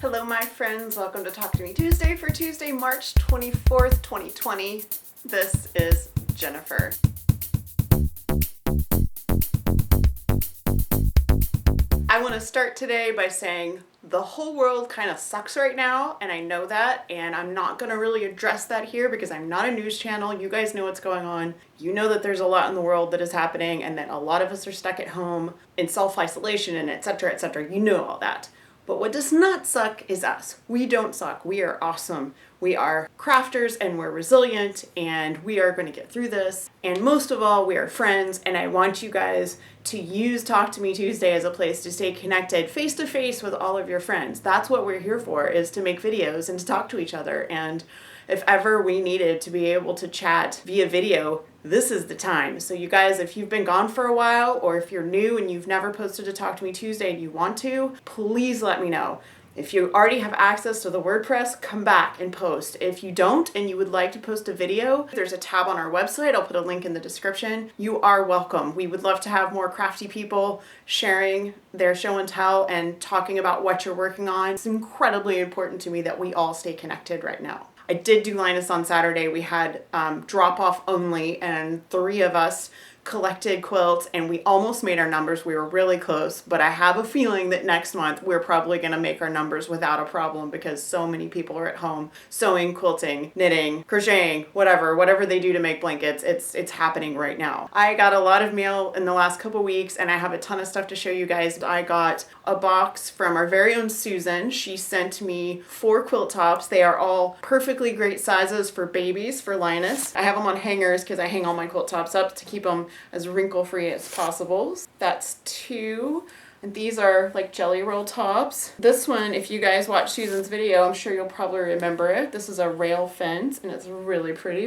Hello my friends, welcome to Talk to Me Tuesday for Tuesday, March 24th, 2020. This is Jennifer. I want to start today by saying the whole world kind of sucks right now, and I know that, and I'm not going to really address that here because I'm not a news channel. You guys know what's going on. You know that there's a lot in the world that is happening and that a lot of us are stuck at home in self-isolation and etc., etc. You know all that. But what does not suck is us. We don't suck. We are awesome. We are crafters and we're resilient and we are going to get through this. And most of all, we are friends, and I want you guys to use Talk to Me Tuesday as a place to stay connected face to face with all of your friends. That's what we're here for, is to make videos and to talk to each other. And if ever we needed to be able to chat via video, this is the time. So you guys, if you've been gone for a while, or if you're new and you've never posted a Talk to Me Tuesday and you want to, please let me know. If you already have access to the Wordpress, come back and post. If you don't and you would like to post a video, there's a tab on our website. I'll put a link in the description. You are welcome. We would love to have more crafty people sharing their show and tell and talking about what you're working on. It's incredibly important to me that we all stay connected right now. I did do Linus on Saturday. We had drop-off only, and 3 of us collected quilts, and we almost made our numbers. We were really close, but I have a feeling that next month we're probably going to make our numbers without a problem because so many people are at home sewing, quilting, knitting, crocheting, whatever they do to make blankets. It's happening right now. I got a lot of mail in the last couple weeks, and I have a ton of stuff to show you guys. I got a box from our very own Susan. She sent me 4 quilt tops. They are all perfectly great sizes for babies, for Linus. I have them on hangers because I hang all my quilt tops up to keep them as wrinkle-free as possible. That's 2. And these are like jelly roll tops. This one, if you guys watch Susan's video, I'm sure you'll probably remember it. This is a rail fence, and it's really pretty,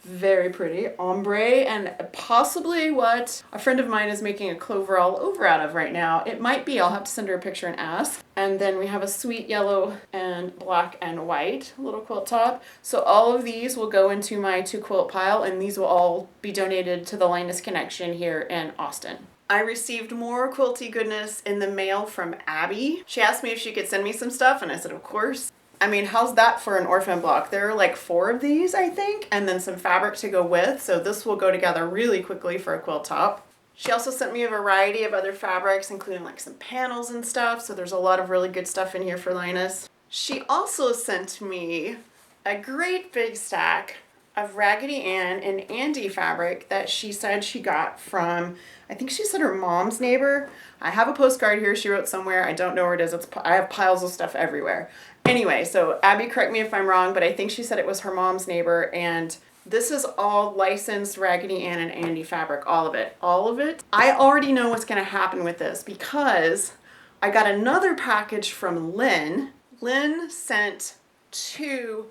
very pretty. Ombre, and possibly what a friend of mine is making a clover all over out of right now. It might be. I'll have to send her a picture and ask. And then we have a sweet yellow and black and white little quilt top. So all of these will go into my 2 quilt pile, and these will all be donated to the Linus Connection here in Austin. I received more quilty goodness in the mail from Abby. She asked me if she could send me some stuff, and I said, of course. I mean, how's that for an orphan block? There are like 4 of these, I think, and then some fabric to go with. So this will go together really quickly for a quilt top. She also sent me a variety of other fabrics, including like some panels and stuff. So there's a lot of really good stuff in here for Linus. She also sent me a great big stack of Raggedy Ann and Andy fabric that she said she got from, I think she said her mom's neighbor. I have a postcard here she wrote somewhere. I don't know where it is. I have piles of stuff everywhere. Anyway, so Abby, correct me if I'm wrong, but I think she said it was her mom's neighbor, and this is all licensed Raggedy Ann and Andy fabric, all of it. I already know what's going to happen with this because I got another package from Lynn. Lynn sent 2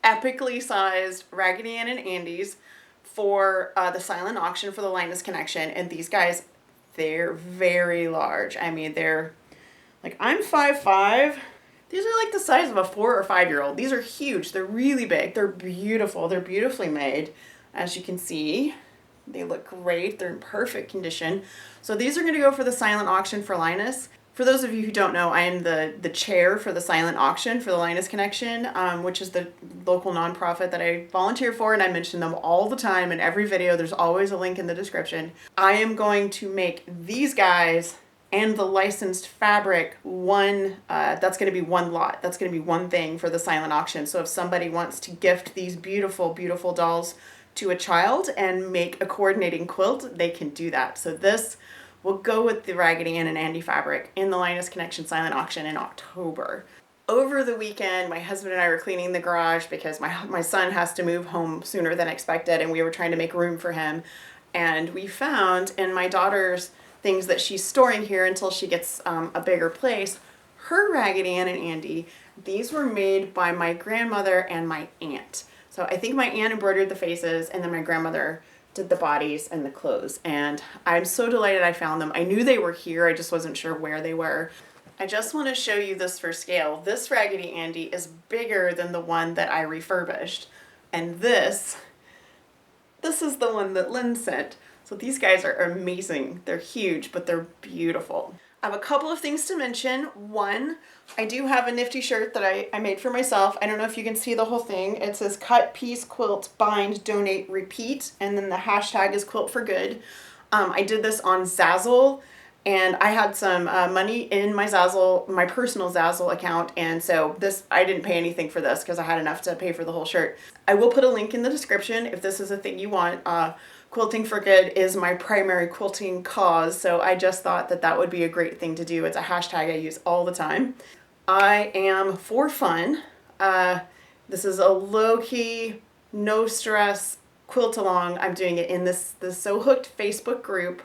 epically sized Raggedy Ann and Andy's for the silent auction for the Linus Connection, and these guys, they're very large. I mean, they're like, I'm 5'5". These are like the size of a 4 or 5-year-old. These are huge. They're really big. They're beautiful. They're beautifully made. As you can see, they look great. They're in perfect condition. So these are going to go for the silent auction for Linus. For those of you who don't know, I am the chair for the silent auction for the Linus Connection, which is the local nonprofit that I volunteer for, and I mention them all the time in every video. There's always a link in the description. I am going to make these guys and the licensed fabric that's going to be one lot. That's going to be one thing for the silent auction. So if somebody wants to gift these beautiful, beautiful dolls to a child and make a coordinating quilt, they can do that. So this will go with the Raggedy Ann and Andy fabric in the Linus Connection silent auction in October. Over the weekend, my husband and I were cleaning the garage because my son has to move home sooner than expected, and we were trying to make room for him. And we found in my daughter's things that she's storing here until she gets a bigger place, her Raggedy Ann and Andy, these were made by my grandmother and my aunt. So I think my aunt embroidered the faces, and then my grandmother did the bodies and the clothes. And I'm so delighted I found them. I knew they were here, I just wasn't sure where they were. I just want to show you this for scale. This Raggedy Andy is bigger than the one that I refurbished. And this is the one that Lynn sent. So these guys are amazing. They're huge, but they're beautiful. I have a couple of things to mention. One, I do have a nifty shirt that I made for myself. I don't know if you can see the whole thing. It says cut, piece, quilt, bind, donate, repeat, and then the hashtag is quilt for good. I did this on Zazzle, and I had some money in my Zazzle, my personal Zazzle account, and so this, I didn't pay anything for this because I had enough to pay for the whole shirt. I will put a link in the description if this is a thing you want. Quilting for Good is my primary quilting cause, so I just thought that that would be a great thing to do. It's a hashtag I use all the time. I am for fun. This is a low-key, no stress quilt along. I'm doing it in this So Hooked Facebook group,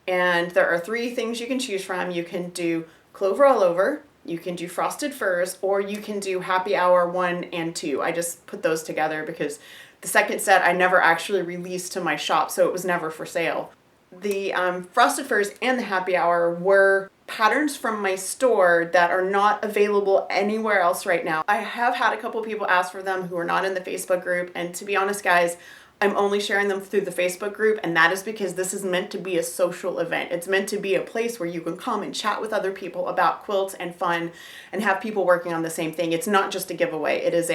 and there are 3 things you can choose from. You can do Clover All Over, you can do Frosted Furs, or you can do Happy Hour 1 and 2. I just put those together because the second set I never actually released to my shop, so it was never for sale. The Frosted Furs and the Happy Hour were patterns from my store that are not available anywhere else right now. I have had a couple people ask for them who are not in the Facebook group, and to be honest, guys, I'm only sharing them through the Facebook group, and that is because this is meant to be a social event. It's meant to be a place where you can come and chat with other people about quilts and fun and have people working on the same thing. It's not just a giveaway. It is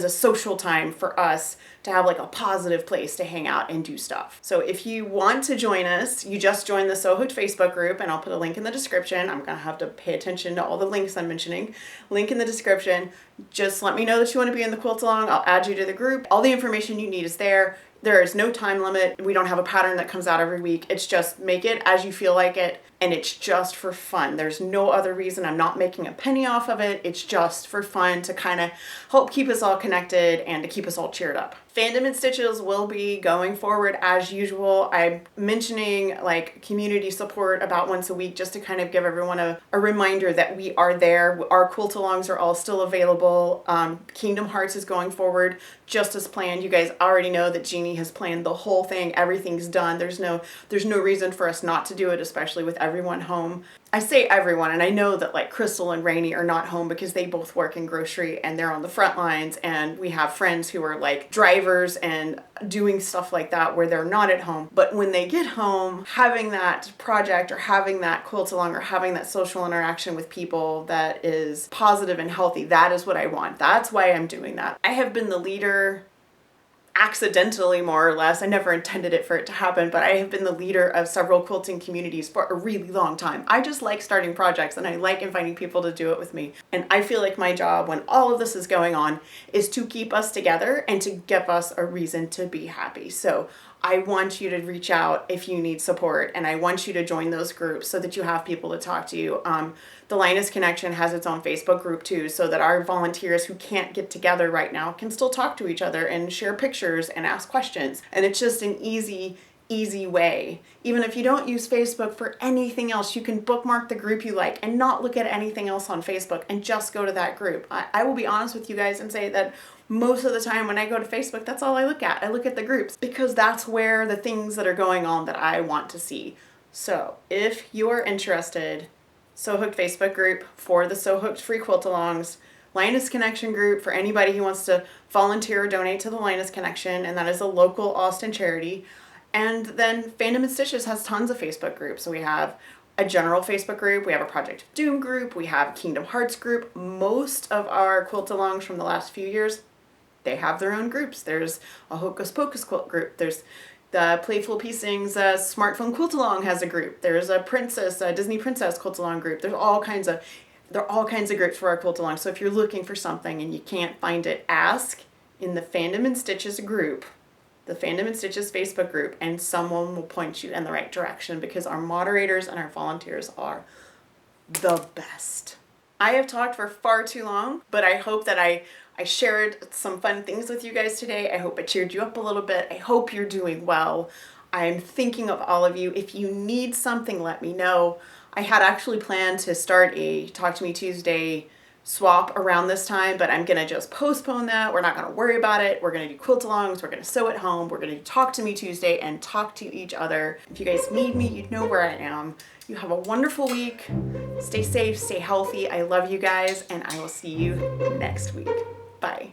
a social time for us to have like a positive place to hang out and do stuff. So if you want to join us, you just join the So Hooked Facebook group, and I'll put a link in the description. I'm gonna have to pay attention to all the links I'm mentioning. Link in the description. Just let me know that you want to be in the quilt along. I'll add you to the group. All the information you need is there. There is no time limit. We don't have a pattern that comes out every week. It's just make it as you feel like it, and it's just for fun. There's no other reason. I'm not making a penny off of it. It's just for fun to kind of help keep us all connected and to keep us all cheered up. Fandom and Stitches will be going forward as usual. I'm mentioning like community support about once a week just to kind of give everyone a reminder that we are there. Our quilt alongs are all still available. Kingdom Hearts is going forward just as planned. You guys already know that Jeannie has planned the whole thing. Everything's done. There's no reason for us not to do it, especially with everyone home. I say everyone, and I know that like Crystal and Rainey are not home because they both work in grocery and they're on the front lines, and we have friends who are like drivers and doing stuff like that where they're not at home. But when they get home, having that project or having that quilt along or having that social interaction with people that is positive and healthy, that is what I want. That's why I'm doing that. I have been the leader accidentally, more or less. I never intended it for it to happen, but I have been the leader of several quilting communities for a really long time. I just like starting projects and I like inviting people to do it with me. And I feel like my job when all of this is going on is to keep us together and to give us a reason to be happy. So I want you to reach out if you need support, and I want you to join those groups so that you have people to talk to you. The Linus Connection has its own Facebook group too, so that our volunteers who can't get together right now can still talk to each other and share pictures and ask questions. And it's just an easy way. Even if you don't use Facebook for anything else, you can bookmark the group you like and not look at anything else on Facebook and just go to that group. I will be honest with you guys and say that most of the time when I go to Facebook, that's all I look at. I look at the groups because that's where the things that are going on that I want to see. So if you are interested, So Hooked Facebook group for the So Hooked free quilt alongs, Linus Connection group for anybody who wants to volunteer or donate to the Linus Connection, and that is a local Austin charity. And then Fandom and Stitches has tons of Facebook groups. So we have a general Facebook group, we have a Project of Doom group, we have Kingdom Hearts group. Most of our quilt alongs from the last few years, they have their own groups. There's a Hocus Pocus quilt group. There's the Playful Piecings Smartphone Quilt Along has a group. There's a Disney Princess Quilt Along group. There are all kinds of groups for our quilt along. So if you're looking for something and you can't find it, ask in the Fandom and Stitches group, the Fandom and Stitches Facebook group, and someone will point you in the right direction because our moderators and our volunteers are the best. I have talked for far too long, but I hope that I shared some fun things with you guys today. I hope it cheered you up a little bit. I hope you're doing well. I'm thinking of all of you. If you need something, let me know. I had actually planned to start a Talk to Me Tuesday swap around this time, but I'm gonna just postpone that. We're not gonna worry about it. We're gonna do quilt alongs, we're gonna sew at home, we're gonna do Talk to Me Tuesday and talk to each other. If you guys need me, you know where I am. You have a wonderful week. Stay safe, stay healthy. I love you guys, and I will see you next week. Bye.